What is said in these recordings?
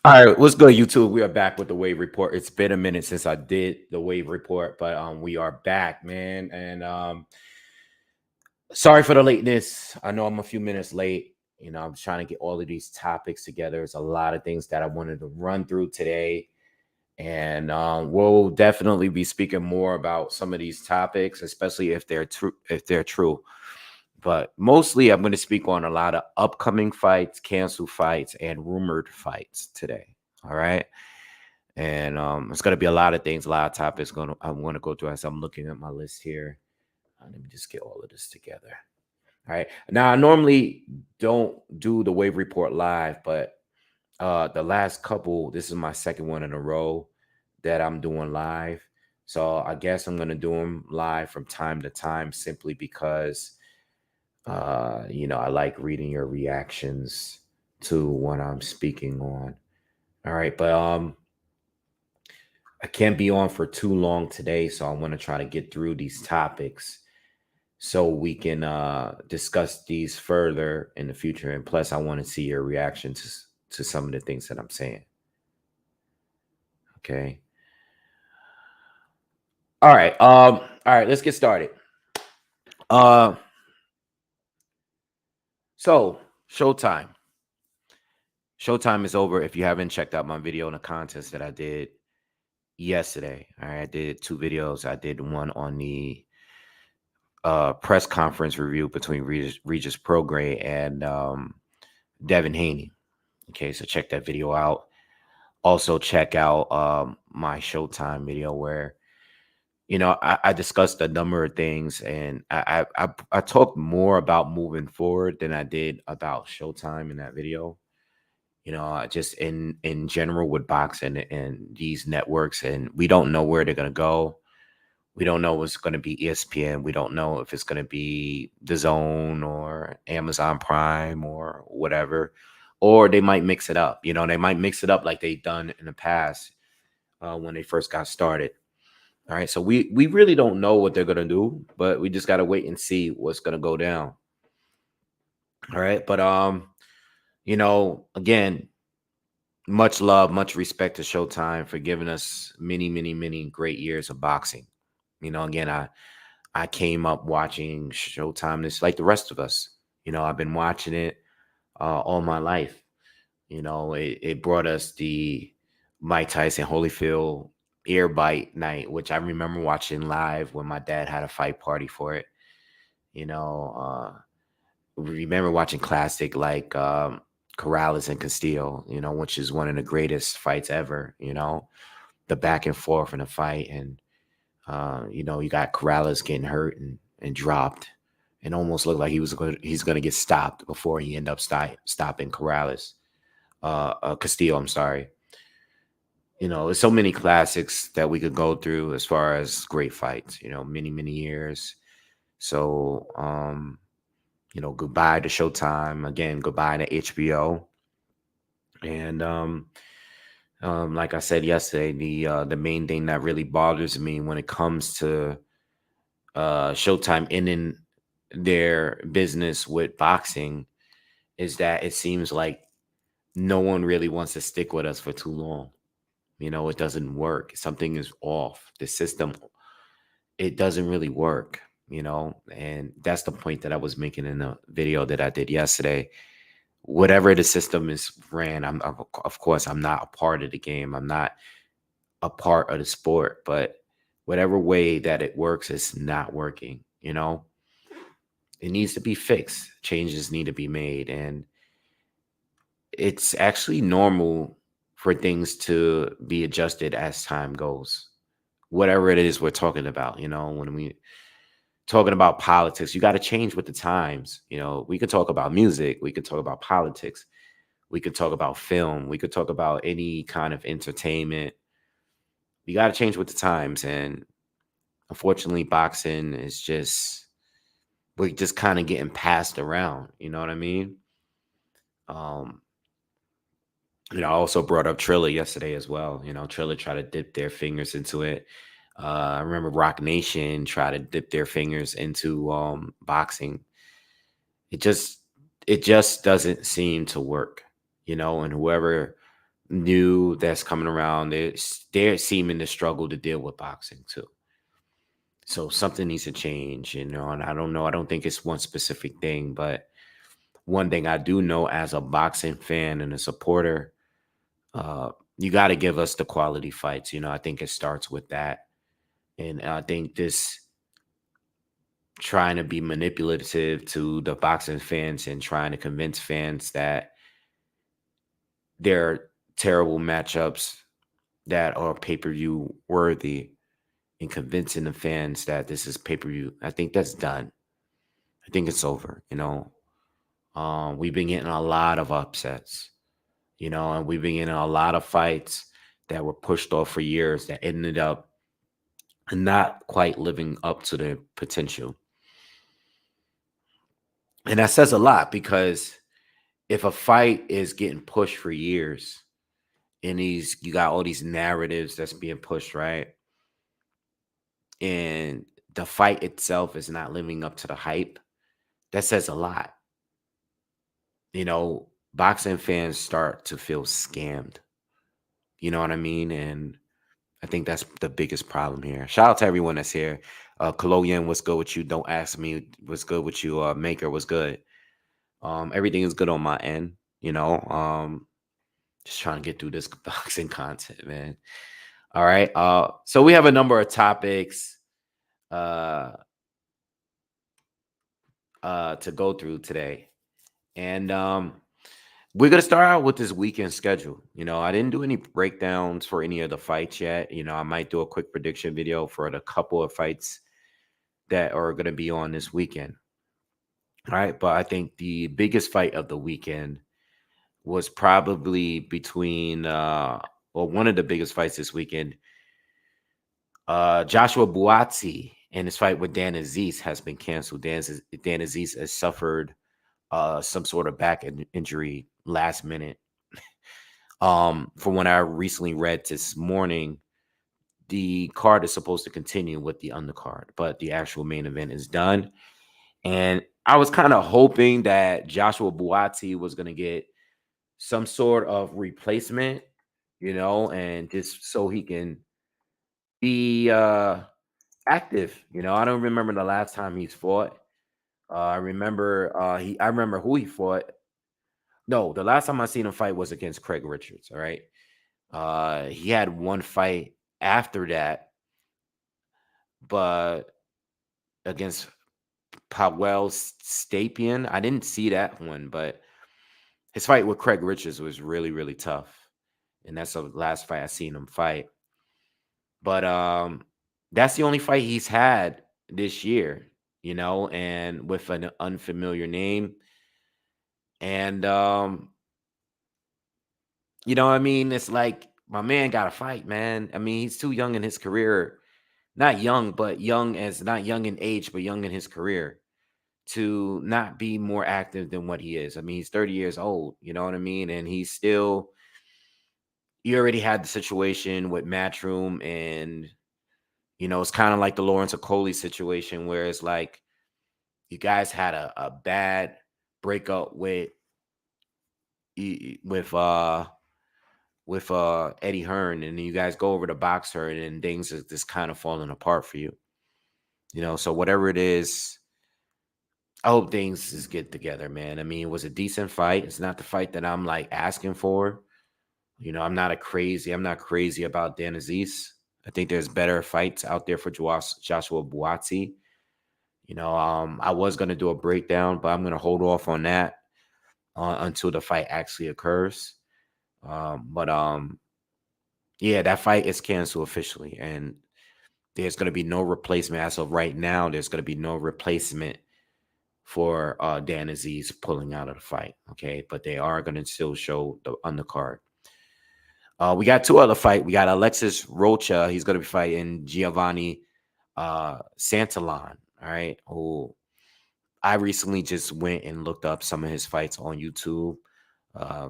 All right, what's good, YouTube? We are back with the Wave Report. It's been a minute since I did the Wave Report, but we are back, man. And sorry for the lateness. I know I'm a few minutes late. I'm trying to get all of these topics together. There's a lot of things that I wanted to run through today, and we'll definitely be speaking more about some of these topics, especially if they're true. If they're true, but mostly I'm going to speak on a lot of upcoming fights, canceled fights, and rumored fights today. All right. And it's going to be a lot of things, a lot of topics I'm going to go through as I'm looking at my list here. Let me just get all of this together. All right. Now, I normally don't do the Wave Report live, but the last couple, this is my second one in a row that I'm doing live. So I guess I'm going to do them live from time to time simply because I like reading your reactions to what I'm speaking on. All right, but I can't be on for too long today, so I want to try to get through these topics so we can discuss these further in the future. And plus, I want to see your reaction to some of the things that I'm saying. Okay. All right. All right. Let's get started. Uh. So Showtime. Showtime is over. If you haven't checked out my video on the contest that I did yesterday, all right, I did two videos. I did one on the press conference review between Regis Prograis and Devin Haney. Okay, so check that video out. Also, check out my Showtime video where I discussed a number of things, and I talked more about moving forward than I did about Showtime in that video. Just in general with boxing and these networks, and we don't know where they're gonna go. We don't know what's going to be ESPN. We don't know if it's going to be The Zone or Amazon Prime or whatever. Or they might mix it up. They might mix it up like they've done in the past when they first got started. All right. So we really don't know what they're going to do, but we just got to wait and see what's going to go down. All right. But, again, much love, much respect to Showtime for giving us many, many, many great years of boxing. Again, I came up watching Showtime. It's like the rest of us. I've been watching it all my life. It brought us the Mike Tyson Holyfield ear bite night, which I remember watching live when my dad had a fight party for it. Remember watching classic like Corrales and Castillo, which is one of the greatest fights ever. The back and forth in the fight, and you got Corrales getting hurt and dropped, and almost looked like he's gonna get stopped before he ended up stopping Corrales. Castillo, I'm sorry. There's so many classics that we could go through as far as great fights. Many many years. So goodbye to Showtime again. Goodbye to HBO. And like I said yesterday, the main thing that really bothers me when it comes to Showtime ending their business with boxing is that it seems like no one really wants to stick with us for too long. It doesn't work. Something is off. The system, it doesn't really work, and that's the point that I was making in the video that I did yesterday. Whatever the system is ran, of course, I'm not a part of the game. I'm not a part of the sport, but whatever way that it works is not working. It needs to be fixed. Changes need to be made. And it's actually normal for things to be adjusted as time goes. Whatever it is we're talking about, when we talking about politics, you got to change with the times. We could talk about music, we could talk about politics, we could talk about film, we could talk about any kind of entertainment. You got to change with the times. And unfortunately, boxing is we're just kind of getting passed around. You know what I mean? Um, I also brought up Triller yesterday as well. Triller tried to dip their fingers into it. I remember Rock Nation tried to dip their fingers into boxing. It just doesn't seem to work. And whoever new that's coming around, they're seeming to struggle to deal with boxing too. So something needs to change, and I don't know. I don't think it's one specific thing, but one thing I do know as a boxing fan and a supporter, you got to give us the quality fights. I think it starts with that. And I think this trying to be manipulative to the boxing fans and trying to convince fans that there are terrible matchups that are pay-per-view worthy and convincing the fans that this is pay-per-view. I think that's done. I think it's over. We've been getting a lot of upsets, and we've been getting a lot of fights that were pushed off for years that ended up not quite living up to their potential. And that says a lot because if a fight is getting pushed for years and you got all these narratives that's being pushed, right? And the fight itself is not living up to the hype, that says a lot. Boxing fans start to feel scammed. You know what I mean? And I think that's the biggest problem here. Shout out to everyone that's here. Koloyan, what's good with you? Don't ask me what's good with you. Maker, what's good? Everything is good on my end. Just trying to get through this boxing content, man. All right. So we have a number of topics to go through today. And we're going to start out with this weekend schedule. I didn't do any breakdowns for any of the fights yet. I might do a quick prediction video for the couple of fights that are going to be on this weekend. All right. But I think the biggest fight of the weekend was probably between, one of the biggest fights this weekend. Joshua Buatsi and his fight with Dan Aziz has been canceled. Dan Aziz has suffered some sort of back injury last minute. From what I recently read this morning, the card is supposed to continue with the undercard, but the actual main event is done. And I was kind of hoping that Joshua Buatsi was going to get some sort of replacement, and just so he can be active. I don't remember the last time he's fought. I remember who he fought. No, the last time I seen him fight was against Craig Richards. All right. He had one fight after that, but against Powell Stapien. I didn't see that one, but his fight with Craig Richards was really, really tough. And that's the last fight I seen him fight. But that's the only fight he's had this year, and with an unfamiliar name. And I mean, it's like my man got to fight, man. I mean, he's too young in his career. Not young, but not young in age, but young in his career to not be more active than what he is. I mean, he's 30 years old, you know what I mean? And you already had the situation with Matchroom, and it's kind of like the Lawrence Okoli situation where it's like you guys had a bad breakup with Eddie Hearn, and you guys go over to box her, and things are just kind of falling apart for you. So whatever it is, I hope things just get together, man. I mean, it was a decent fight. It's not the fight that I'm like asking for. I'm not crazy about Dan Aziz. I think there's better fights out there for Joshua Buatsi. I was going to do a breakdown, but I'm going to hold off on that until the fight actually occurs. Yeah, that fight is canceled officially, and there's going to be no replacement as of right now. There's going to be no replacement for Dan Aziz pulling out of the fight. Okay, but they are going to still show the undercard. We got two other fights. We got Alexis Rocha. He's going to be fighting Giovanni Santillan. All right. Who I recently just went and looked up some of his fights on YouTube. I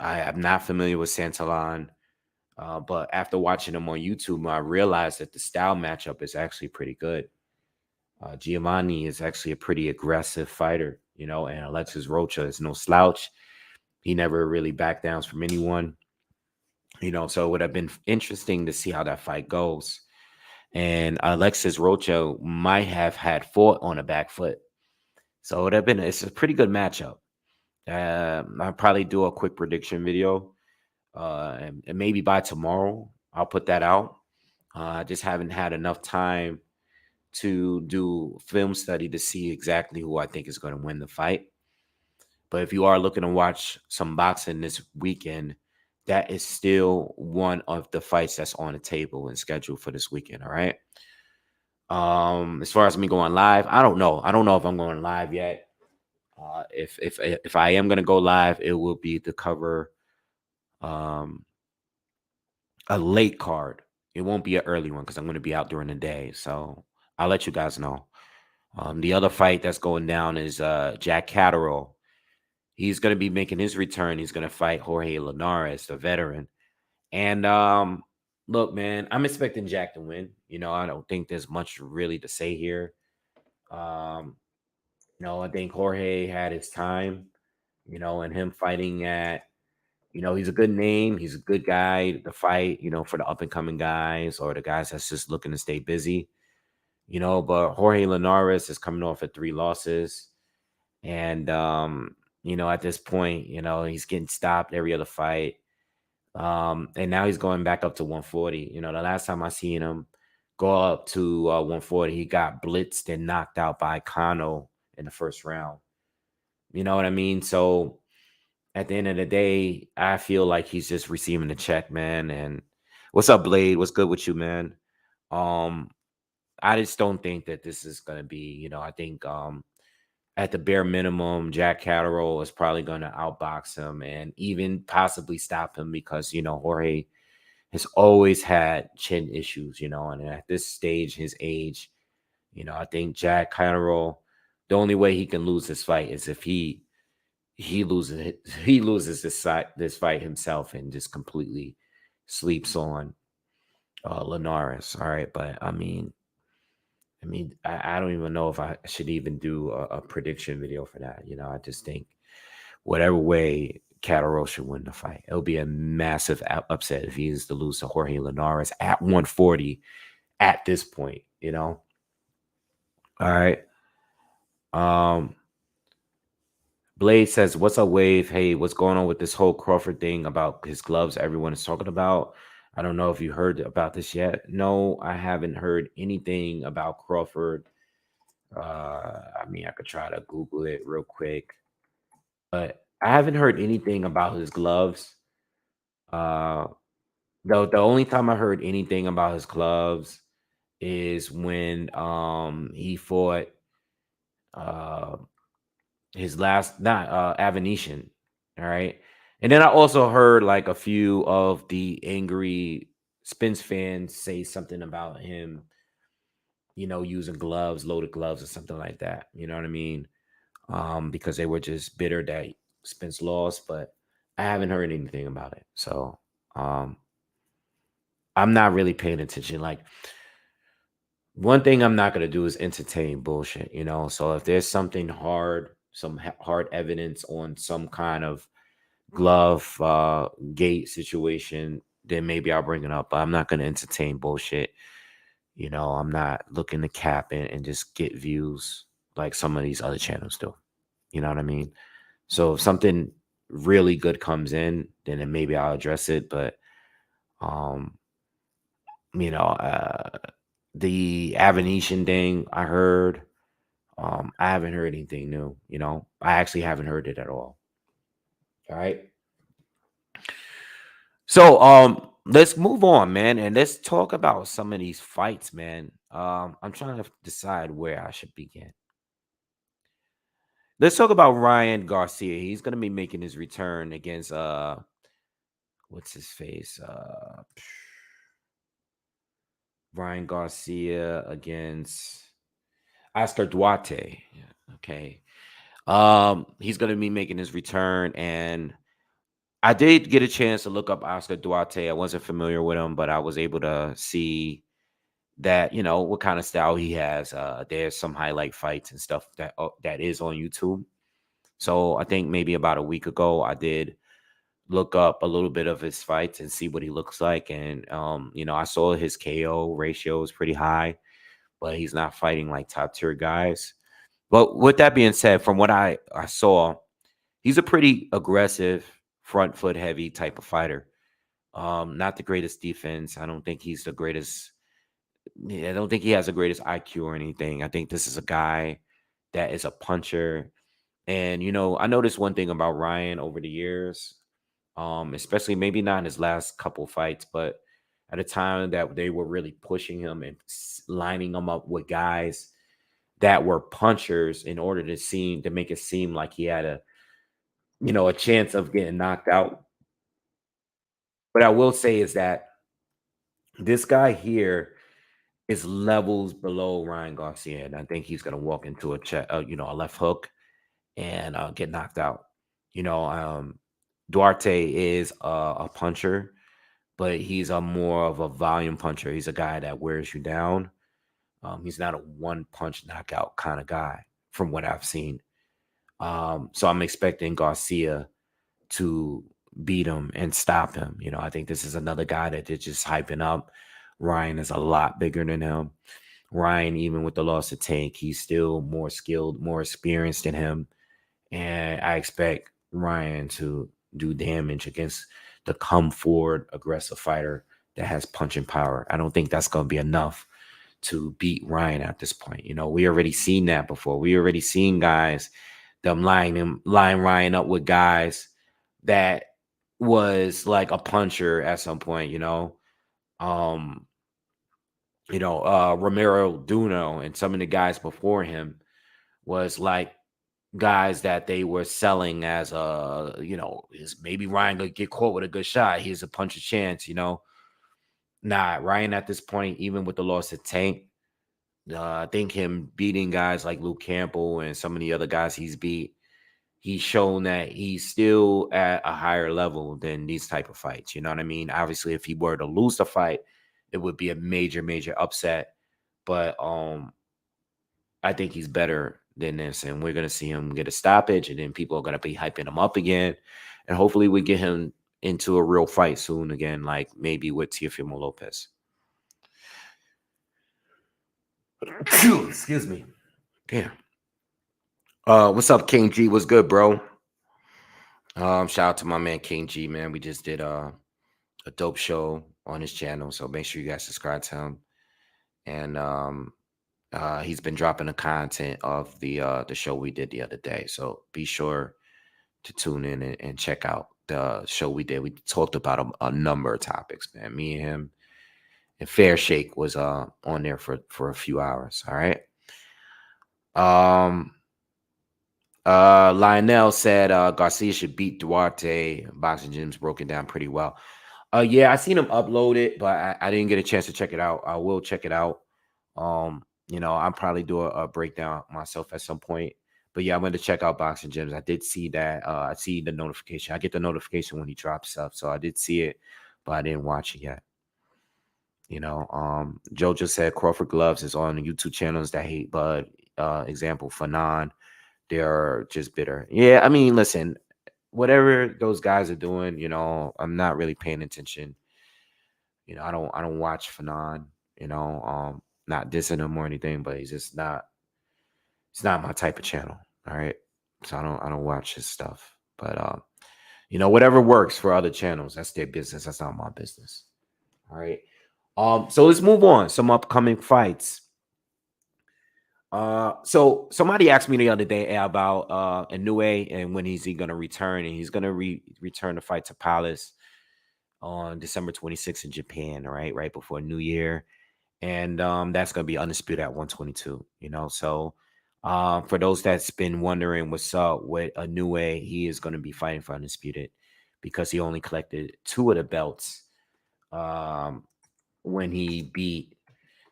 am not familiar with Santillan, but after watching him on YouTube, I realized that the style matchup is actually pretty good. Giovanni is actually a pretty aggressive fighter, and Alexis Rocha is no slouch. He never really back downs from anyone. So it would have been interesting to see how that fight goes. And Alexis Rocha might have had fought on a back foot. So it would have been it's a pretty good matchup. I'll probably do a quick prediction video. And maybe by tomorrow I'll put that out. I just haven't had enough time to do film study to see exactly who I think is going to win the fight. But if you are looking to watch some boxing this weekend, that is still one of the fights that's on the table and scheduled for this weekend. All right. As far as me going live, I don't know. I don't know if I'm going live yet. If I am gonna go live, it will be to cover um a late card. It won't be an early one because I'm gonna be out during the day. So I'll let you guys know. The other fight that's going down is Jack Catterall. He's gonna be making his return. He's gonna fight Jorge Linares, the veteran. And look, man, I'm expecting Jack to win. I don't think there's much really to say here. Um, I think Jorge had his time, and him fighting he's a good name. He's a good guy to fight, for the up and coming guys or the guys that's just looking to stay busy, but Jorge Linares is coming off of 3 losses. And, at this point, he's getting stopped every other fight. And now he's going back up to 140. The last time I seen him go up to 140, he got blitzed and knocked out by Kano in the first round. You know what I mean? So at the end of the day, I feel like he's just receiving the check, man. And what's up, Blade? What's good with you, man? Um, I just don't think that this is gonna be, I think at the bare minimum, Jack Catterall is probably gonna outbox him and even possibly stop him because Jorge has always had chin issues, and at this stage, his age, I think Jack Catterall, the only way he can lose this fight is if he loses this fight himself and just completely sleeps on Linares. All right, but I don't even know if I should even do a prediction video for that. I just think whatever way Catterall should win the fight, it'll be a massive upset if he is to lose to Jorge Linares at 140 at this point. All right. Um, Blade says, "What's up, Wave? Hey, what's going on with this whole Crawford thing about his gloves? Everyone is talking about. I don't know if you heard about this yet. No, I haven't heard anything about Crawford. I could try to Google it real quick, but I haven't heard anything about his gloves. Uh, the only time I heard anything about his gloves is when he fought uh his last not Avenetian, all right. And then I also heard like a few of the angry Spence fans say something about him, using gloves, loaded gloves or something like that. You know what I mean? Because they were just bitter that Spence lost, but I haven't heard anything about it. So um I'm not really paying attention. Like one thing I'm not gonna do is entertain bullshit. So if there's something hard, some hard evidence on some kind of glove gate situation, then maybe I'll bring it up. But I'm not gonna entertain bullshit. I'm not looking to cap and just get views like some of these other channels do. You know what I mean? So if something really good comes in, then maybe I'll address it. But um, you know, the Avenetian thing I heard, I haven't heard anything new. I actually haven't heard it at all. All right. So let's move on, man, and let's talk about some of these fights, man. I'm trying to decide where I should begin. Let's talk about Ryan Garcia. He's gonna be making his return against what's his face? Ryan Garcia against Oscar Duarte. Yeah, okay. He's gonna be making his return, and I did get a chance to look up Oscar Duarte. I wasn't familiar with him, but I was able to see that what kind of style he has. There's some highlight fights and stuff that is on YouTube. So I think maybe about a week ago I did look up a little bit of his fights and see what he looks like. And I saw his KO ratio is pretty high, but he's not fighting like top tier guys. But with that being said, from what I saw, he's a pretty aggressive, front foot heavy type of fighter. Not the greatest defense. I don't think he's the greatest. I don't think he has the greatest IQ or anything. I think this is a guy that is a puncher. And I noticed one thing about Ryan over the years, especially maybe not in his last couple fights, but at a time that they were really pushing him and lining him up with guys that were punchers in order to make it seem like he had a chance of getting knocked out. But I will say is that this guy here is levels below Ryan Garcia, and I think he's gonna walk into a left hook and get knocked out. Duarte is a puncher, but he's a more of a volume puncher. He's a guy that wears you down. He's not a one punch knockout kind of guy, from what I've seen. So I'm expecting Garcia to beat him and stop him. I think this is another guy that they're just hyping up. Ryan is a lot bigger than him. Ryan, even with the loss of Tank, he's still more skilled, more experienced than him. And I expect Ryan to do damage against the come forward, aggressive fighter that has punching power. I don't think that's going to be enough to beat Ryan at this point. We already seen that before. We already seen guys them line Ryan up with guys that was like a puncher at some point. Um, Romero Duno and some of the guys before him was like guys that they were selling as is maybe Ryan gonna get caught with a good shot. Here's a punch of chance. Nah, Ryan at this point, even with the loss of Tank, I think him beating guys like Luke Campbell and some of the other guys he's beat, he's shown that he's still at a higher level than these type of fights. You know what I mean? Obviously, if he were to lose the fight, it would be a major, major upset. But I think he's better than this, and we're gonna see him get a stoppage, and then people are gonna be hyping him up again, and hopefully we get him into a real fight soon again, like maybe with Teofimo Lopez. Excuse me. Damn. What's up, King G? What's good, bro? Shout out to my man King G, man. We just did a dope show on his channel, so make sure you guys subscribe to him. And he's been dropping the content of the show we did the other day, so be sure to tune in and check out the show we did. We talked about a number of topics, man. Me and him and Fair Shake was on there for a few hours. All right. Lionel said Garcia should beat Duarte. Boxing Gyms broke it down pretty well. Yeah, I seen him upload it, but I didn't get a chance to check it out. I will check it out. I'll probably do a breakdown myself at some point. But yeah, I'm going to check out Boxing Gyms. I did see that. I see the notification. I get the notification when he drops stuff, so I did see it, but I didn't watch it yet. Jojo said Crawford Gloves is on the YouTube channels that hate Bud. Example, Fanon. They're just bitter. Yeah, I mean, listen, whatever those guys are doing, I'm not really paying attention. I don't watch Fanon. Not dissing him or anything, but he's just not. It's not my type of channel. All right, so I don't watch his stuff. But whatever works for other channels, that's their business. That's not my business. All right. So let's move on. Some upcoming fights. So somebody asked me the other day about Inoue and when is he gonna return, and he's gonna return to fight to Palace on December 26th in Japan, right before New Year, and that's gonna be undisputed at 122. So for those that's been wondering what's up with Inoue, he is gonna be fighting for undisputed because he only collected 2 of the belts when he beat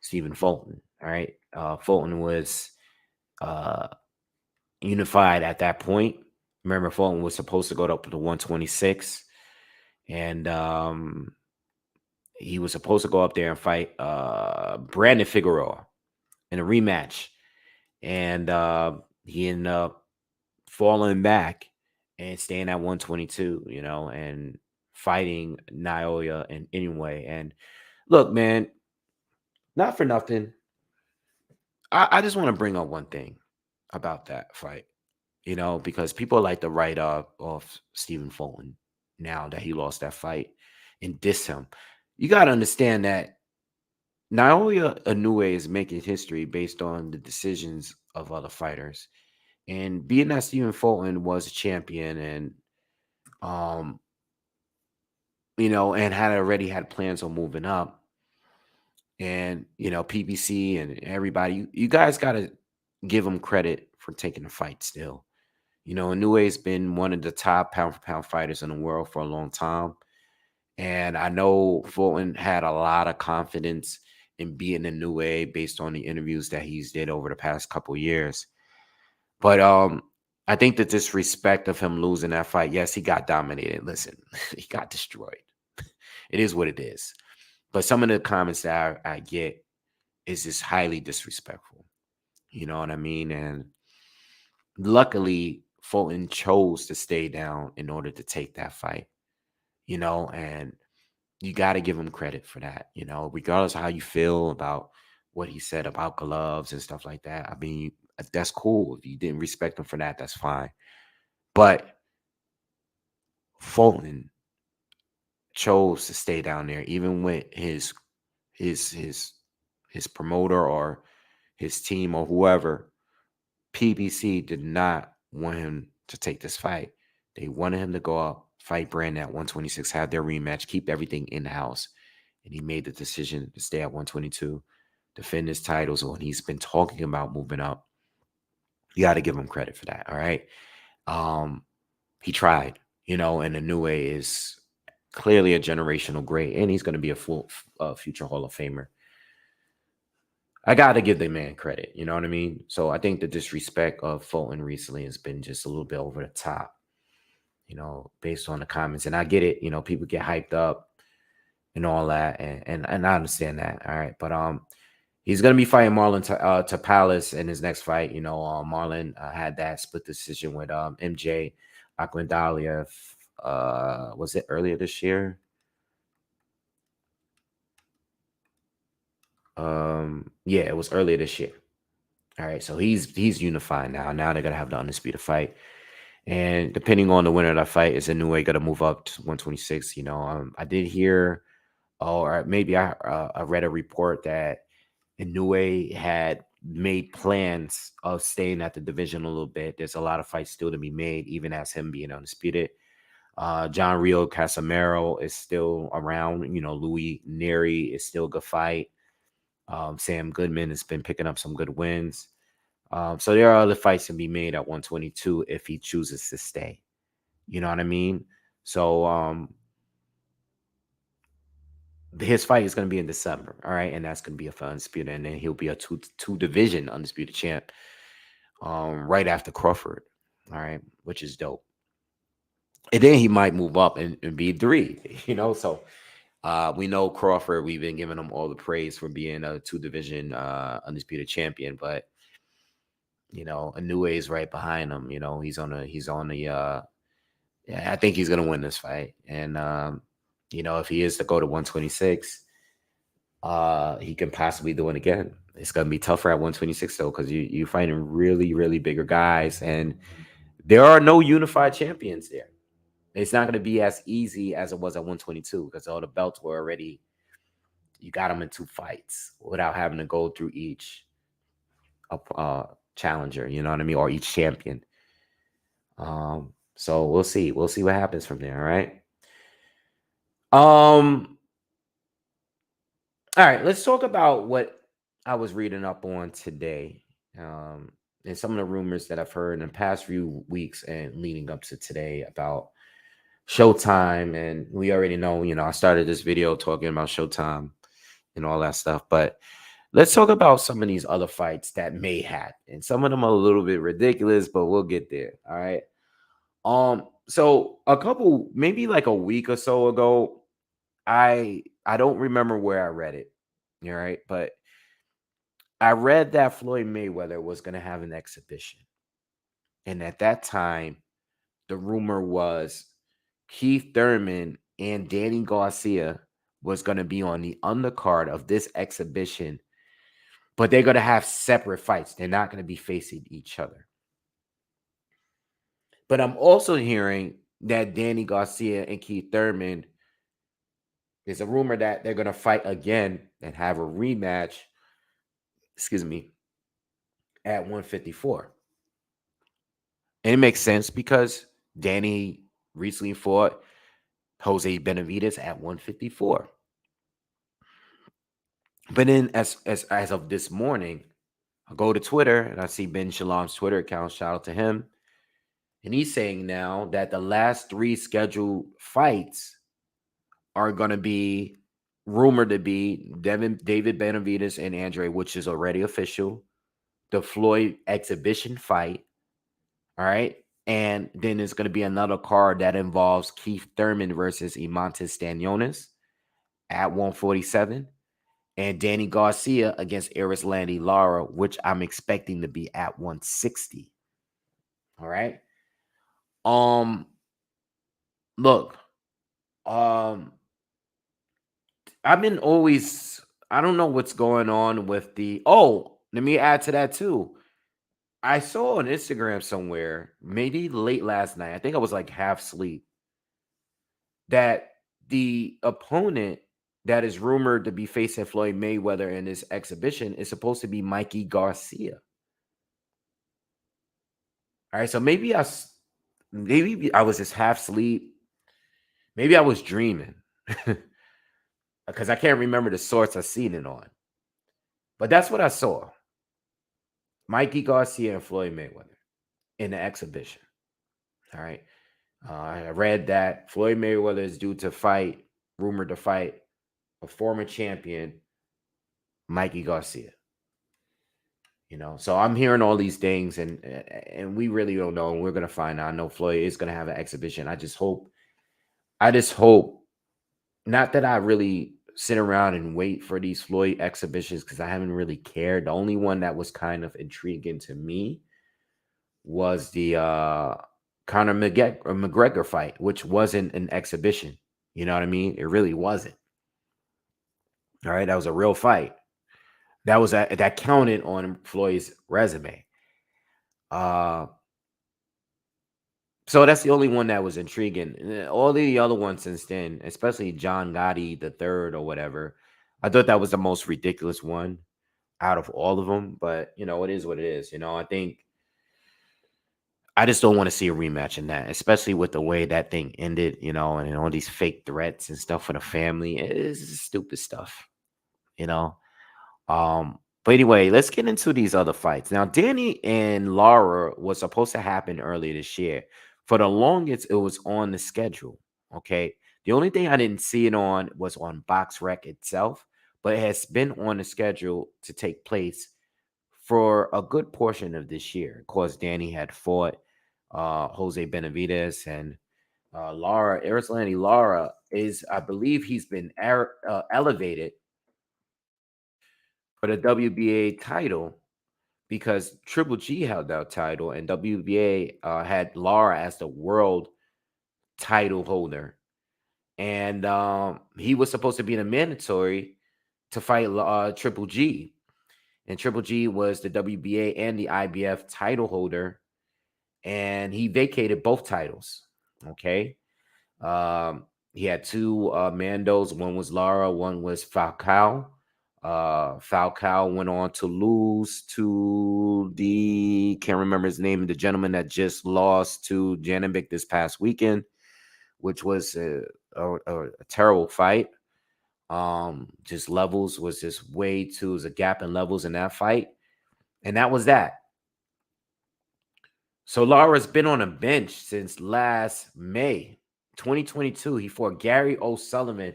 Stephen Fulton. All right. Fulton was unified at that point. Remember, Fulton was supposed to go up to 126, and he was supposed to go up there and fight Brandon Figueroa in a rematch, and he ended up falling back and staying at 122, and fighting Naoya in any way. And look, man, not for nothing. I just want to bring up one thing about that fight, because people like to write up off Stephen Fulton now that he lost that fight and diss him. You got to understand that Naoya Inoue is making history based on the decisions of other fighters. And being that Stephen Fulton was a champion um, and had already had plans on moving up, and PBC and everybody, you guys got to give him credit for taking the fight still. Inoue's been one of the top pound for pound fighters in the world for a long time. And I know Fulton had a lot of confidence in beating Inoue based on the interviews that he's did over the past couple years. But I think the disrespect of him losing that fight, yes, he got dominated. Listen, he got destroyed. It is what it is. But some of the comments that I get is just highly disrespectful. You know what I mean? And luckily, Fulton chose to stay down in order to take that fight, and you got to give him credit for that, regardless of how you feel about what he said about gloves and stuff like that. I mean, that's cool. If you didn't respect him for that, that's fine. But Fulton chose to stay down there, even with his his his promoter or his team or whoever. PBC did not want him to take this fight. They wanted him to go out, fight Brandon at 126, have their rematch, keep everything in house. And he made the decision to stay at 122, defend his titles when he's been talking about moving up. You got to give him credit for that. All right. He tried, and Inoue is clearly a generational great, and he's going to be a full future Hall of Famer. I got to give the man credit. You know what I mean? So I think the disrespect of Fulton recently has been just a little bit over the top, based on the comments. And I get it. People get hyped up and all that. And I understand that. All right. But he's going to be fighting Marlon Tapales in his next fight. Marlon had that split decision with MJ Aquindalia. Was it earlier this year? Yeah, it was earlier this year. All right, so he's unified now. Now they're gonna have the undisputed fight, and depending on the winner of that fight, is Inoue gonna move up to 126. I did hear, or maybe I read a report that Inoue had made plans of staying at the division a little bit. There's a lot of fights still to be made, even as him being undisputed. John Rio Casamero is still around. Louis Neri is still a good fight. Sam Goodman has been picking up some good wins. So there are other fights to be made at 122 if he chooses to stay. You know what I mean? So his fight is going to be in December, all right, and that's going to be a fun undisputed, and then he'll be a two division undisputed champ, right after Crawford, all right, which is dope. And then he might move up and be three, So we know Crawford. We've been giving him all the praise for being a two division undisputed champion, but Inoue is right behind him. He's on the yeah, I think he's gonna win this fight. And if he is to go to 126, he can possibly do it again. It's gonna be tougher at 126 though, because you're fighting really, really bigger guys, and there are no unified champions there. It's not gonna be as easy as it was at 122 because all the belts were already. You got them in two fights without having to go through each challenger, you know what I mean, or each champion. So we'll see. We'll see what happens from there. All right. All right. Let's talk about what I was reading up on today, and some of the rumors that I've heard in the past few weeks and leading up to today about Showtime. And we already know, I started this video talking about Showtime and all that stuff, but let's talk about some of these other fights that may happen. Some of them are a little bit ridiculous, but we'll get there. All right. So a couple, maybe like a week or so ago, I don't remember where I read it. All right, but I read that Floyd Mayweather was going to have an exhibition, and at that time, the rumor was Keith Thurman and Danny Garcia was going to be on the undercard of this exhibition, but they're going to have separate fights. They're not going to be facing each other. But I'm also hearing that Danny Garcia and Keith Thurman, there's a rumor that they're going to fight again and have a rematch, excuse me, at 154. And it makes sense because Danny recently fought Jose Benavidez at 154. But then as of this morning, I go to Twitter and I see Ben Shalom's Twitter account. Shout out to him. And he's saying now that the last 3 scheduled fights are going to be rumored to be David Benavidez and Andre, which is already official. The Floyd exhibition fight. All right. And then there's going to be another card that involves Keith Thurman versus Imantas Stanionis at 147. And Danny Garcia against Erislandy Lara, which I'm expecting to be at 160. All right. Um, Look, um, I've been always, I don't know what's going on with let me add to that too. I saw on Instagram somewhere, maybe late last night, I think I was like half asleep, that the opponent that is rumored to be facing Floyd Mayweather in this exhibition is supposed to be Mikey Garcia. All right, so maybe I was just half asleep. Maybe I was dreaming because I can't remember the source I seen it on. But that's what I saw. Mikey Garcia and Floyd Mayweather in the exhibition. All right. I read that Floyd Mayweather is rumored to fight a former champion, Mikey Garcia. So I'm hearing all these things, and we really don't know, and we're gonna find out. I know Floyd is gonna have an exhibition. I just hope, not that I really sit around and wait for these Floyd exhibitions because I haven't really cared. The only one that was kind of intriguing to me was the Conor McGregor fight, which wasn't an exhibition. You know what I mean? It really wasn't. All right, that was a real fight. That counted on Floyd's resume. Uh, so that's the only one that was intriguing. All the other ones since then, especially John Gotti the third or whatever, I thought that was the most ridiculous one out of all of them. But it is what it is. I think I just don't want to see a rematch in that, especially with the way that thing ended. And all these fake threats and stuff for the family. It's stupid stuff. You know. But anyway, let's get into these other fights. Now, Danny and Lara was supposed to happen earlier this year. For the longest, it was on the schedule. Okay. The only thing I didn't see it on was on BoxRec itself, but it has been on the schedule to take place for a good portion of this year. Of course, Danny had fought Jose Benavidez, and Erislandy Lara I believe he's been elevated for the WBA title because Triple G held that title and WBA had Lara as the world title holder. And he was supposed to be in a mandatory to fight Triple G. And Triple G was the WBA and the IBF title holder. And he vacated both titles. Okay. He had 2 Mandos. One was Lara, one was Falcao. Falcao went on to lose to can't remember his name, the gentleman that just lost to Janibek this past weekend, which was a terrible fight. Just levels was just way too, was a gap in levels in that fight. And that was that. So Lara's been on a bench since last May 2022. He fought Gary O'Sullivan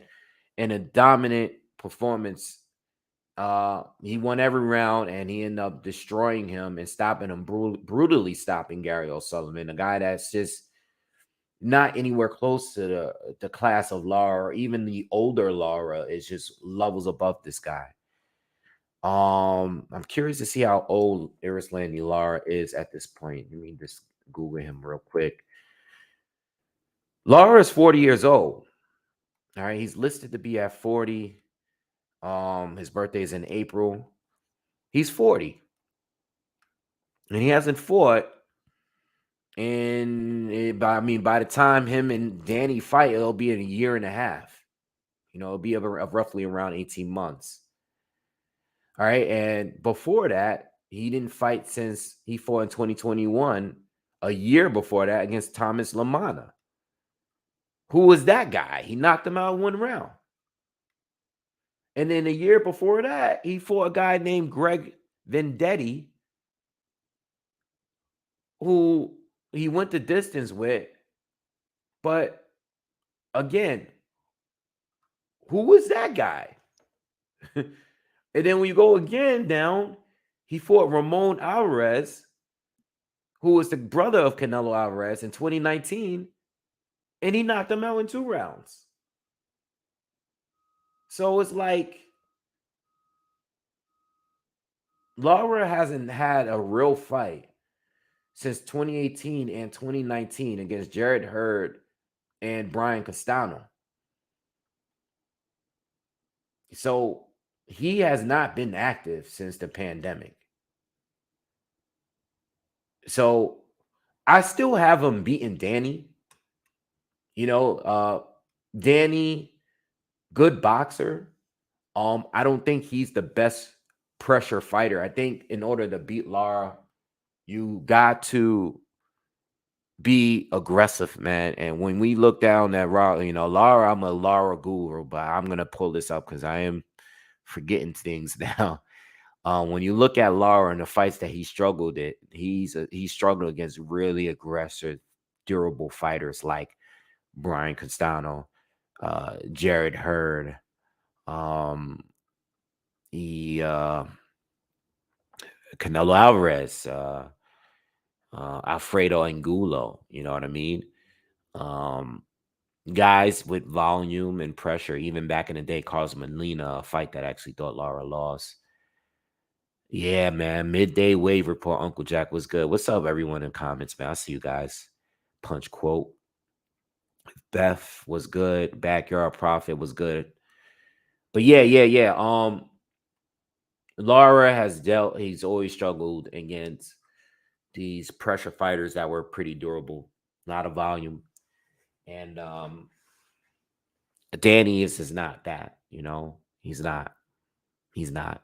in a dominant performance. He won every round, and he ended up destroying him and stopping him, brutally stopping Gary O'Sullivan, a guy that's just not anywhere close to the class of Lara, or even the older Lara is just levels above this guy. I'm curious to see how old Erislandy Lara is at this point. Let me just Google him real quick. Lara is 40 years old. All right, he's listed to be at 40. His birthday is in April. He's 40, and he hasn't fought. By the time him and Danny fight, it'll be in a year and a half. It'll be of roughly around 18 months. All right, and before that, he didn't fight since he fought in 2021. A year before that, against Thomas Lamana. Who was that guy? He knocked him out in 1 round. And then a year before that, he fought a guy named Greg Vendetti, who he went the distance with. But again, who was that guy? And then when you go again down, he fought Ramon Alvarez, who was the brother of Canelo Alvarez in 2019, and he knocked him out in 2 rounds. So it's like Lara hasn't had a real fight since 2018 and 2019 against Jared Hurd and Brian Castano. So he has not been active since the pandemic. So I still have him beating Danny. Danny, good boxer. I don't think he's the best pressure fighter. I think in order to beat Lara, you got to be aggressive, man. And when we look down at Lara, I'm a Lara guru, but I'm gonna pull this up because I am forgetting things now. When you look at Lara and the fights that he struggled at, he struggled against really aggressive, durable fighters like Brian Castano, Jared Hurd, he Canelo Alvarez, Alfredo Angulo. You know what I mean? Um, Guys with volume and pressure. Even back in the day, Carlos Molina, a fight that I actually thought Lara lost. Yeah, man. Midday wave report. Uncle Jack was good. What's up, everyone in the comments, man? I see you guys. Punch quote. Beth was good. Backyard Prophet was good. But yeah. Lara he's always struggled against these pressure fighters that were pretty durable, a lot of volume. And Danny is not that, he's not. He's not.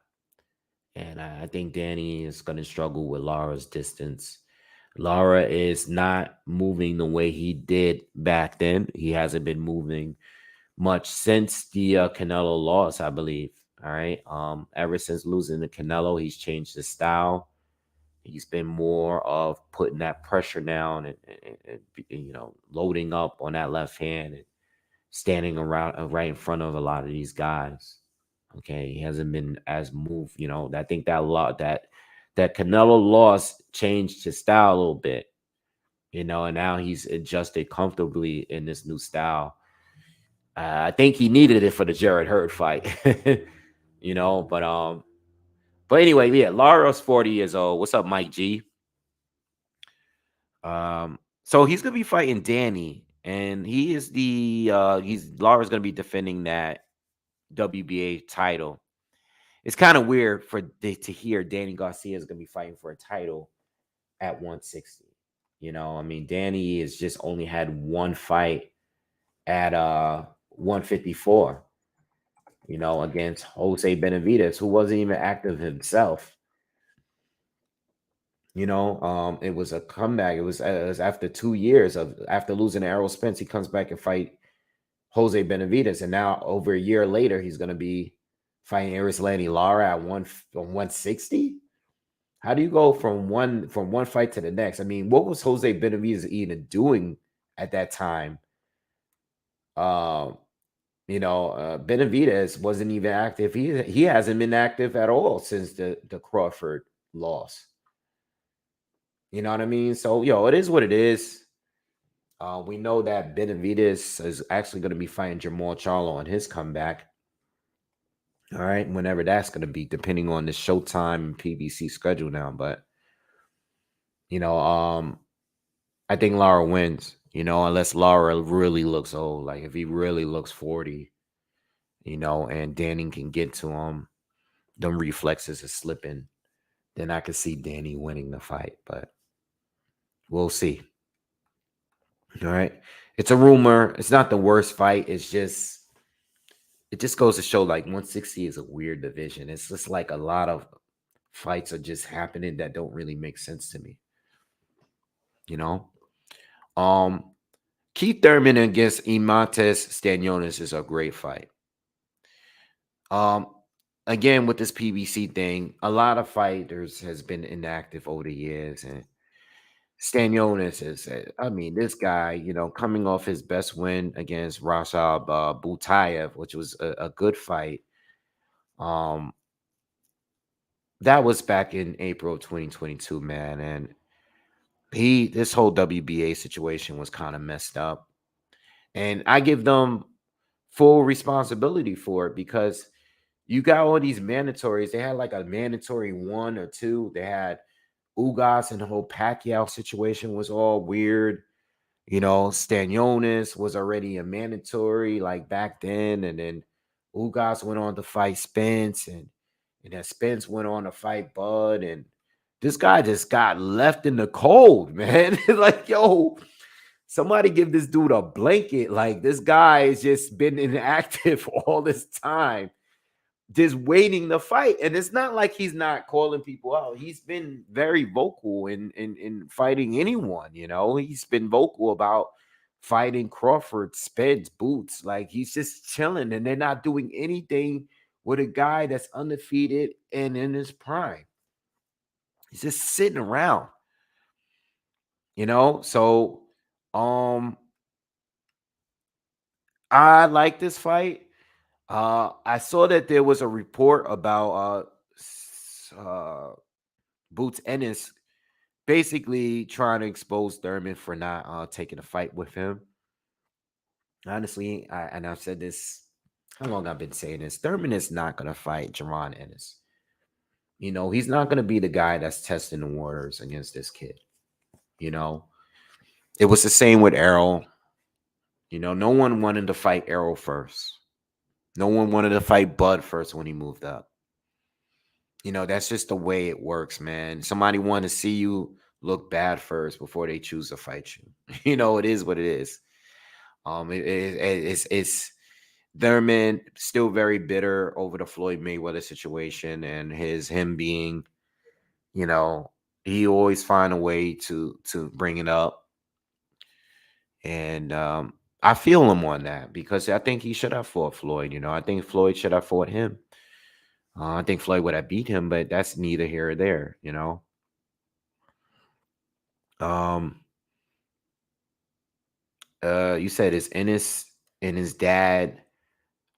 And I think Danny is going to struggle with Lara's distance. Lara is not moving the way he did back then. He hasn't been moving much since the Canelo loss, I believe. All right. Ever since losing to Canelo, he's changed his style. He's been more of putting that pressure down and loading up on that left hand and standing around right in front of a lot of these guys. Okay, he hasn't been as moved. I think that Canelo loss changed his style a little bit. And now he's adjusted comfortably in this new style. I think he needed it for the Jared Hurd fight. But anyway, yeah, Lara's 40 years old. What's up, Mike G? So he's gonna be fighting Danny, and he's Lara's gonna be defending that WBA title. It's kind of weird to hear Danny Garcia is gonna be fighting for a title at 160. Danny has just only had one fight at 154. Against Jose Benavidez, who wasn't even active himself. It was a comeback. It was after 2 years after losing to Errol Spence, he comes back and fight Jose Benavidez, and now over a year later, he's going to be fighting Erislandy Lara at 160. How do you go from one fight to the next? What was Jose Benavidez even doing at that time? Benavidez wasn't even active. He hasn't been active at all since the Crawford loss. You know what I mean? So, it is what it is. We know that Benavidez is actually going to be fighting Jamal Charlo on his comeback. All right, whenever that's going to be, depending on the Showtime and PBC schedule now. But, I think Lara wins. unless Lara really looks old. Like if he really looks 40, and Danny can get to him, them reflexes are slipping, then I could see Danny winning the fight. But we'll see. All right. It's a rumor. It's not the worst fight. It just goes to show like 160 is a weird division. It's just like a lot of fights are just happening that don't really make sense to me. You know? Um Keith Thurman against Imates Stanionis is a great fight. Um Again with this PBC thing, a lot of fighters has been inactive over the years, and Stanionis is, I mean, this guy, coming off his best win against Rashad Butayev, which was a good fight. Um, that was back in April of 2022, man. And this whole WBA situation was kind of messed up. And I give them full responsibility for it because you got all these mandatories. They had like a mandatory 1 or 2. They had Ugas, and the whole Pacquiao situation was all weird. Stanionis was already a mandatory like back then, and then Ugas went on to fight Spence, and then Spence went on to fight Bud, and this guy just got left in the cold, man. Like, yo, somebody give this dude a blanket. Like, this guy has just been inactive all this time, just waiting to fight. And it's not like he's not calling people out. He's been very vocal in fighting anyone, He's been vocal about fighting Crawford, Spence, Boots. Like, he's just chilling, and they're not doing anything with a guy that's undefeated and in his prime. He's just sitting around, So I like this fight. I saw that there was a report about Boots Ennis basically trying to expose Thurman for not taking a fight with him. Honestly, I've said this, how long I've been saying this. Thurman is not going to fight Jaron Ennis. He's not going to be the guy that's testing the waters against this kid. It was the same with Errol. No one wanted to fight Errol first. No one wanted to fight Bud first when he moved up. That's just the way it works, man. Somebody want to see you look bad first before they choose to fight you. It is what it is. It's Thurman still very bitter over the Floyd Mayweather situation, and him being, he always find a way to bring it up. And I feel him on that because I think he should have fought Floyd. I think Floyd should have fought him. I think Floyd would have beat him, but that's neither here or there, You said, is Ennis and his dad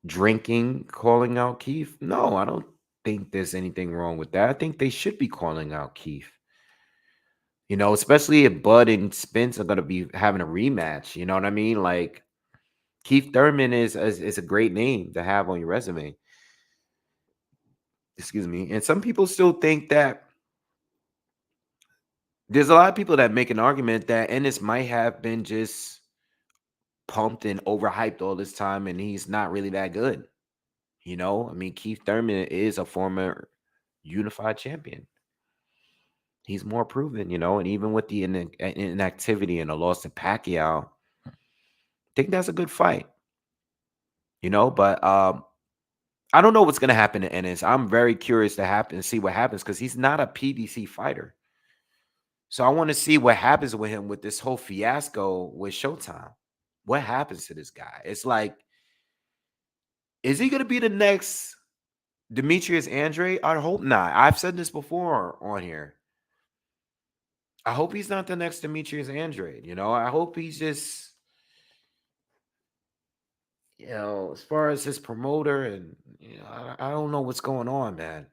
drinking, calling out Keith? No, I don't think there's anything wrong with that. I think they should be calling out Keith. Especially if Bud and Spence are going to be having a rematch. You know what I mean? Like, Keith Thurman is a great name to have on your resume. Excuse me. And some people still think that there's a lot of people that make an argument that Ennis might have been just pumped and overhyped all this time, and he's not really that good. I mean, Keith Thurman is a former unified champion. He's more proven, and even with the inactivity and the loss to Pacquiao, I think that's a good fight. But I don't know what's gonna happen to Ennis. I'm very curious to see what happens because he's not a PBC fighter. So I want to see what happens with him with this whole fiasco with Showtime. What happens to this guy? It's like, is he gonna be the next Demetrius Andre? I hope not. I've said this before on here. I hope he's not the next Demetrius Andre. I hope he's just, as far as his promoter, and I don't know what's going on, man.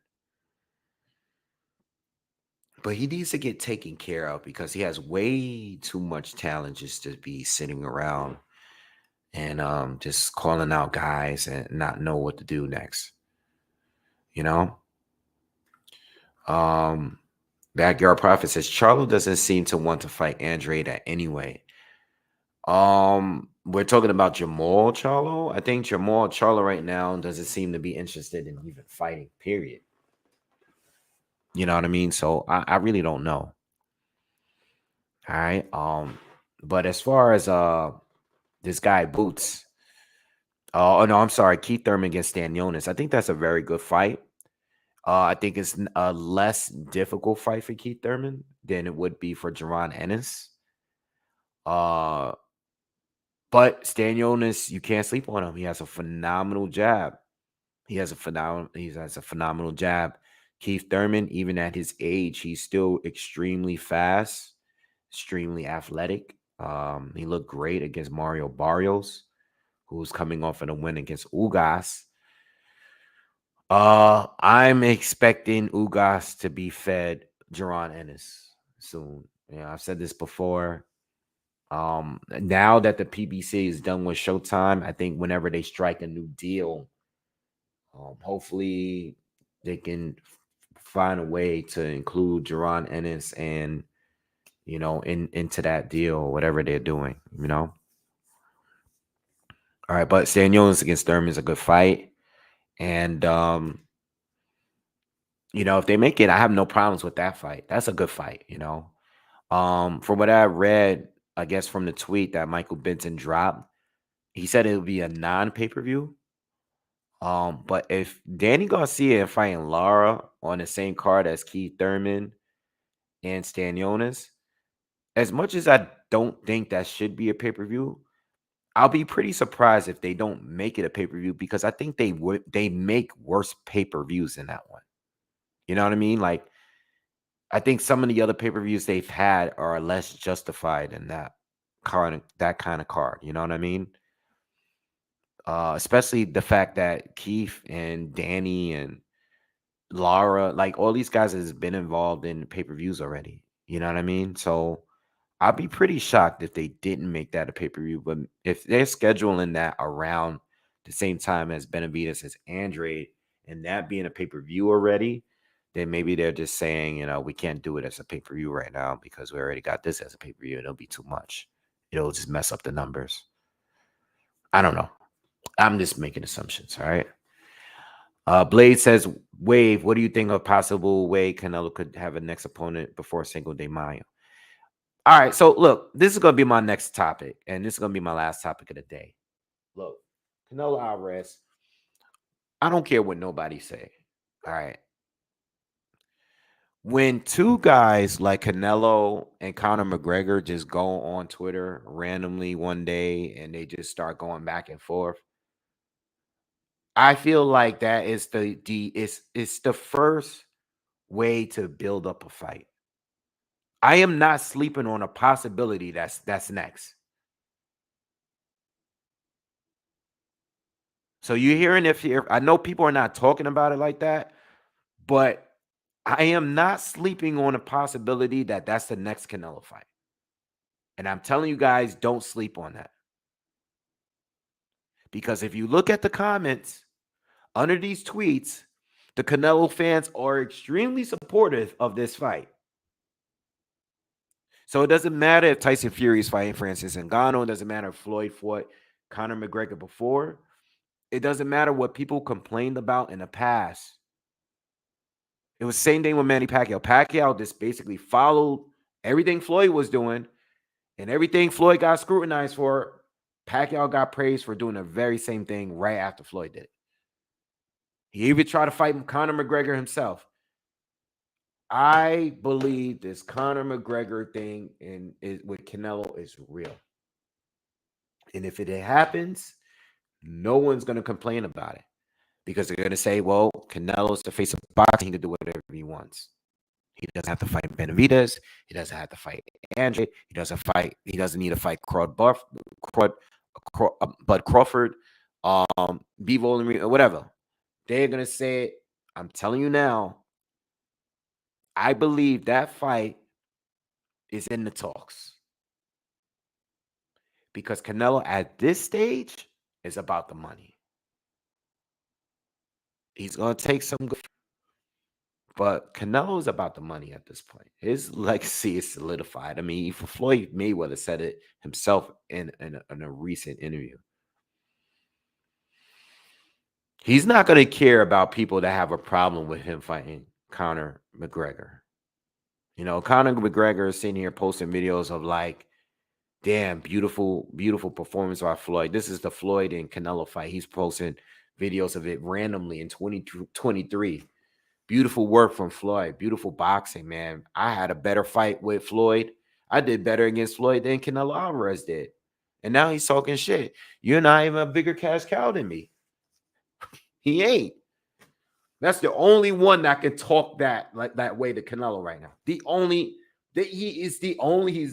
But he needs to get taken care of because he has way too much talent just to be sitting around and just calling out guys and not know what to do next. Backyard Prophet says Charlo doesn't seem to want to fight Andrade anyway. We're talking about Jamal Charlo. I think Jamal Charlo right now doesn't seem to be interested in even fighting, period. You know what I mean? So I really don't know. All right. But as far as this guy Boots, oh no, I'm sorry, Keith Thurman against Stan Jonas. I think that's a very good fight. I think it's a less difficult fight for Keith Thurman than it would be for Jaron Ennis. Uh, but Stan Jonas, you can't sleep on him. He has a phenomenal jab. He has a phenomenal jab. Keith Thurman, even at his age, he's still extremely fast, extremely athletic. He looked great against Mario Barrios, who's coming off of a win against Ugas. I'm expecting Ugas to be fed Jaron Ennis soon. I've said this before. Now that the PBC is done with Showtime, I think whenever they strike a new deal, hopefully they can find a way to include Jaron Ennis and into that deal, whatever they're doing. All right, but Stan Jones against Thurman is a good fight, and if they make it, I have no problems with that fight. That's a good fight. From what I read, I guess from the tweet that Michael Benson dropped, he said it would be a non-pay-per-view. But if Danny Garcia and fighting Lara on the same card as Keith Thurman and Stan Jonas, as much as I don't think that should be a pay-per-view, I'll be pretty surprised if they don't make it a pay-per-view because I think they make worse pay-per-views than that one. You know what I mean? Like, I think some of the other pay-per-views they've had are less justified than that kind of card. You know what I mean? Especially the fact that Keith and Danny and Lara, like all these guys has been involved in pay-per-views already. You know what I mean? So I'd be pretty shocked if they didn't make that a pay-per-view. But if they're scheduling that around the same time as Benavidez as Andrade and that being a pay-per-view already, then maybe they're just saying, we can't do it as a pay-per-view right now because we already got this as a pay-per-view. It'll be too much. It'll just mess up the numbers. I don't know. I'm just making assumptions. All right. Blade says, Wave, what do you think of possible way Canelo could have a next opponent before Cinco de Mayo? All right, so look, this is going to be my next topic, and this is going to be my last topic of the day. Look, Canelo Alvarez, I don't care what nobody say. All right. When two guys like Canelo and Conor McGregor just go on Twitter randomly one day and they just start going back and forth, I feel like that is it's the first way to build up a fight. I am not sleeping on a possibility that's next. So you're hearing if here, I know people are not talking about it like that, but I am not sleeping on a possibility that that's the next Canelo fight. And I'm telling you guys, don't sleep on that. Because if you look at the comments under these tweets, the Canelo fans are extremely supportive of this fight. So it doesn't matter if Tyson Fury is fighting Francis Ngannou. It doesn't matter if Floyd fought Conor McGregor before. It doesn't matter what people complained about in the past. It was the same thing with Manny Pacquiao. Pacquiao just basically followed everything Floyd was doing, and everything Floyd got scrutinized for, Pacquiao got praised for doing the very same thing right after Floyd did it. He even tried to fight Conor McGregor himself. I believe this Conor McGregor thing with Canelo is real. And if it happens, no one's going to complain about it because they're going to say, well, Canelo's the face of boxing. He can do whatever he wants. He doesn't have to fight Benavidez. He doesn't have to fight Andre. He doesn't need to fight Bud Crawford, Bivol, or whatever. They're going to say it. I'm telling you now, I believe that fight is in the talks. Because Canelo at this stage is about the money. He's going to take some good. But Canelo is about the money at this point. His legacy is solidified. I mean, Floyd Mayweather said it himself in a recent interview. He's not going to care about people that have a problem with him fighting Conor McGregor. Conor McGregor is sitting here posting videos of like, damn, beautiful, beautiful performance by Floyd. This is the Floyd and Canelo fight. He's posting videos of it randomly in 2023. Beautiful work from Floyd. Beautiful boxing, man. I had a better fight with Floyd. I did better against Floyd than Canelo Alvarez did. And now he's talking shit. You're not even a bigger cash cow than me. He ain't. That's the only one that can talk that way to Canelo right now. He's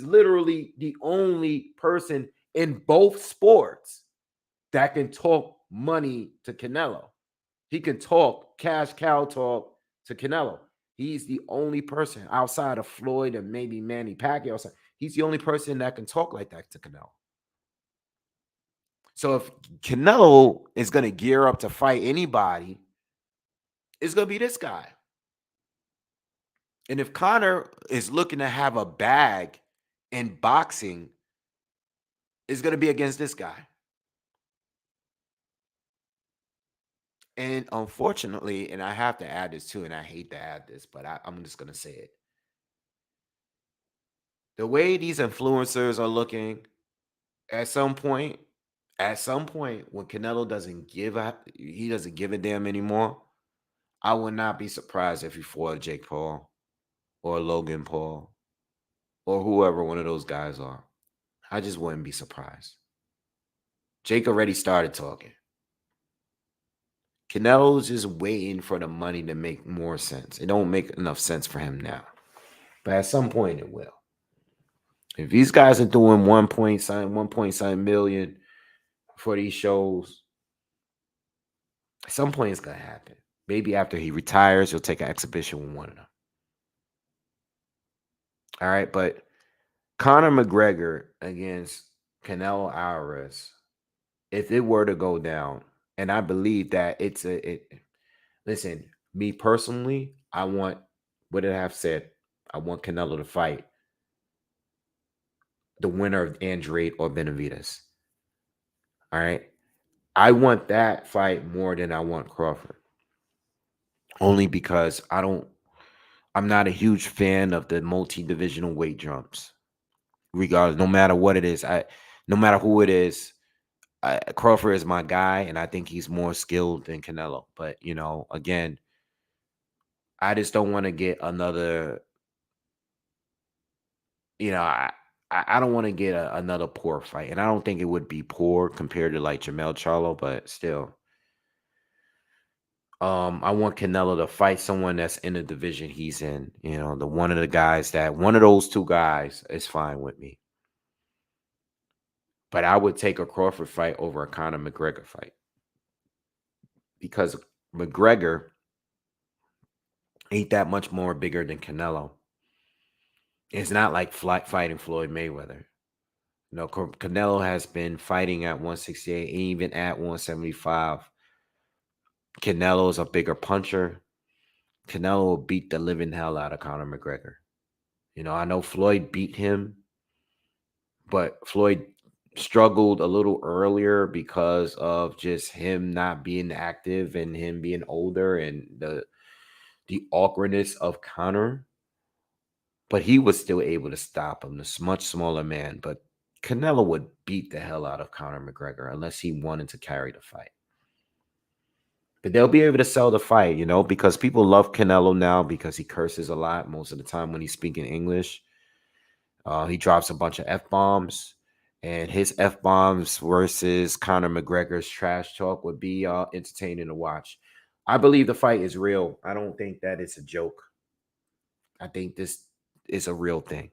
literally the only person in both sports that can talk money to Canelo. He can talk cash cow talk to Canelo. He's the only person outside of Floyd and maybe Manny Pacquiao. He's the only person that can talk like that to Canelo. So if Canelo is going to gear up to fight anybody, it's going to be this guy. And if Conor is looking to have a bag in boxing, it's going to be against this guy. And unfortunately, and I have to add this too, and I hate to add this, but I'm just going to say it. The way these influencers are looking, at some point, when Canelo doesn't give a damn anymore, I would not be surprised if he fought Jake Paul or Logan Paul or whoever one of those guys are. I just wouldn't be surprised. Jake already started talking. Canelo's just waiting for the money to make more sense. It don't make enough sense for him now. But at some point it will. If these guys are doing 1.7 million for these shows, at some point it's gonna happen. Maybe after he retires, he'll take an exhibition with one of them. All right, but Conor McGregor against Canelo Alvarez, if it were to go down, and I believe that listen, me personally, I want, what did I have said? I want Canelo to fight the winner of Andrade or Benavidez. All right. I want that fight more than I want Crawford. Only because I'm not a huge fan of the multi-divisional weight jumps. Regardless, no matter what it is, no matter who it is, Crawford is my guy, and I think he's more skilled than Canelo. But again, I just don't want to get another. I don't want to get another poor fight, and I don't think it would be poor compared to like Jamel Charlo, but still, I want Canelo to fight someone that's in the division he's in. One of those two guys is fine with me. But I would take a Crawford fight over a Conor McGregor fight because McGregor ain't that much more bigger than Canelo. It's not like fighting Floyd Mayweather. Canelo has been fighting at 168, even at 175. Canelo is a bigger puncher. Canelo will beat the living hell out of Conor McGregor. I know Floyd beat him, but Floyd struggled a little earlier because of just him not being active and him being older and the awkwardness of Conor. But he was still able to stop him. This much smaller man, but Canelo would beat the hell out of Conor McGregor unless he wanted to carry the fight. But they'll be able to sell the fight, because people love Canelo now because he curses a lot most of the time when he's speaking English. He drops a bunch of F-bombs, and his F-bombs versus Conor McGregor's trash talk would be entertaining to watch. I believe the fight is real. I don't think that it's a joke. I think this is a real thing.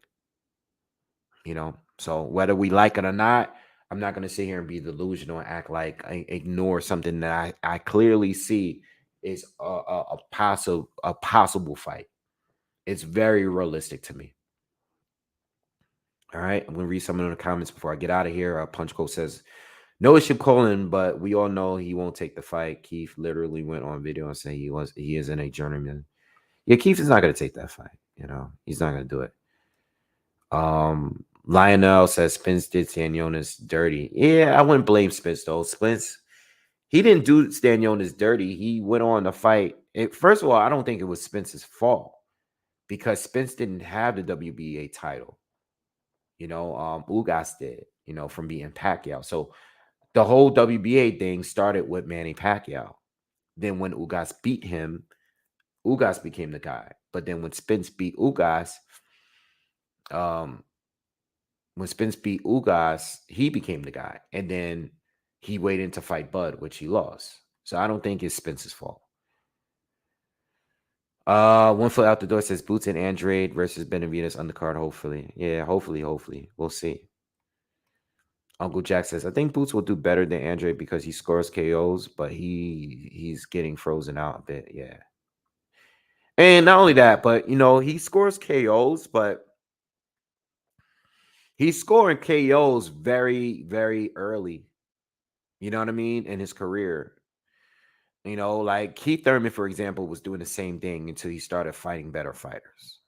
So whether we like it or not, I'm not going to sit here and be delusional and act like I ignore something that I clearly see is a possible fight. It's very realistic to me. All right, I'm going to read some of the comments before I get out of here. Punch Code says, no issue calling, but we all know he won't take the fight. Keith literally went on video and said he isn't a journeyman. Yeah, Keith is not going to take that fight. He's not going to do it. Lionel says Spence did Stanionis dirty. Yeah, I wouldn't blame Spence though. Spence, he didn't do Stanionis dirty. He went on to fight. First of all, I don't think it was Spence's fault because Spence didn't have the WBA title. Ugas did, from being Pacquiao. So the whole WBA thing started with Manny Pacquiao. Then when Ugas beat him, Ugas became the guy. But then when Spence beat Ugas, he became the guy. And then he waited to fight Bud, which he lost. So I don't think it's Spence's fault. One foot out the door says Boots and Andrade versus Benavidez undercard. Hopefully. Yeah, hopefully. We'll see. Uncle Jack says, I think Boots will do better than Andrade because he scores KOs, but he's getting frozen out a bit. Yeah. And not only that, but he scores KOs, but he's scoring KOs very, very early. You know what I mean? In his career. Like Keith Thurman, for example, was doing the same thing until he started fighting better fighters.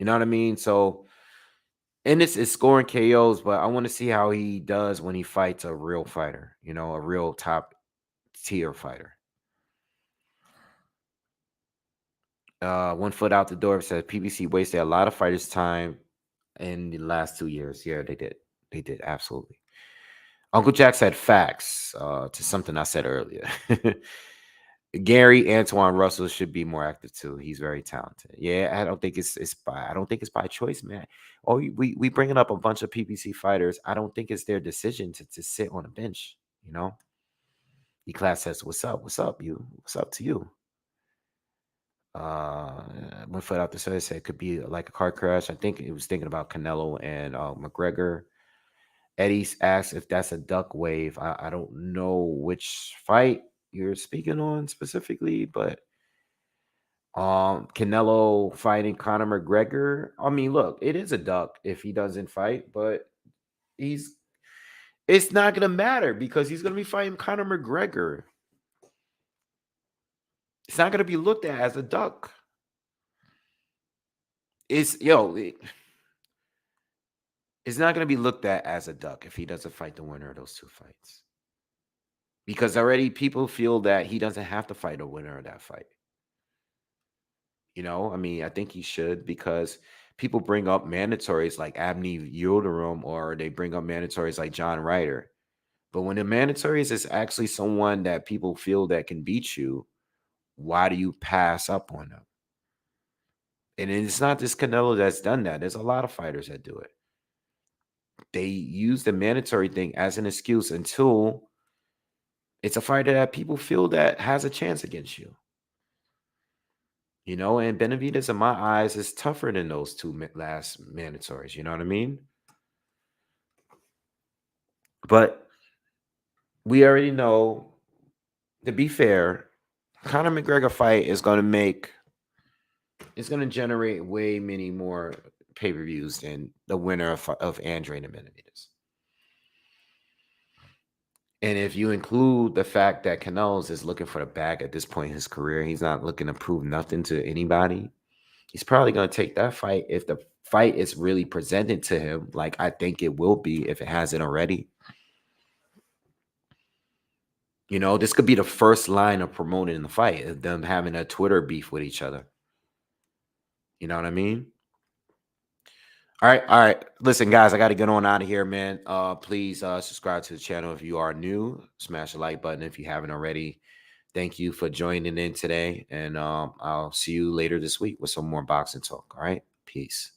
You know what I mean? So, and this is scoring KOs, but I want to see how he does when he fights a real fighter, a real top tier fighter. One foot out the door says PBC wasted a lot of fighters' time in the last 2 years. Yeah, they did. They did, absolutely. Uncle Jack said facts to something I said earlier. Gary Antoine Russell should be more active too. He's very talented. Yeah, I don't think it's by choice, man. Oh, we bringing up a bunch of PBC fighters. I don't think it's their decision to sit on a bench. E-Class says, "What's up? What's up, you? What's up to you?" One foot out the side said it could be like a car crash. I think it was thinking about Canelo and McGregor. Eddie asks if that's a duck wave. I don't know which fight you're speaking on specifically, but Canelo fighting Conor McGregor. I mean, look, it is a duck if he doesn't fight, but it's not gonna matter because he's gonna be fighting Conor McGregor. It's not gonna be looked at as a duck. It's not gonna be looked at as a duck if he doesn't fight the winner of those two fights. Because already people feel that he doesn't have to fight a winner of that fight. I mean, I think he should because people bring up mandatories like Abney Yildirim or they bring up mandatories like John Ryder. But when the mandatories is actually someone that people feel that can beat you, why do you pass up on them? And it's not just Canelo that's done that. There's a lot of fighters that do it. They use the mandatory thing as an excuse until it's a fighter that people feel that has a chance against you. And Benavidez, in my eyes, is tougher than those two last mandatories. You know what I mean? But we already know, to be fair, Conor McGregor fight is going to generate way many more pay-per-views than the winner of Andrade and Benavidez. And if you include the fact that Canelo's is looking for the bag at this point in his career, he's not looking to prove nothing to anybody. He's probably going to take that fight if the fight is really presented to him, like I think it will be if it hasn't already. This could be the first line of promoting the fight, them having a Twitter beef with each other. You know what I mean? All right. Listen, guys, I got to get on out of here, man. Please subscribe to the channel if you are new. Smash the like button if you haven't already. Thank you for joining in today, and I'll see you later this week with some more boxing talk. All right, peace.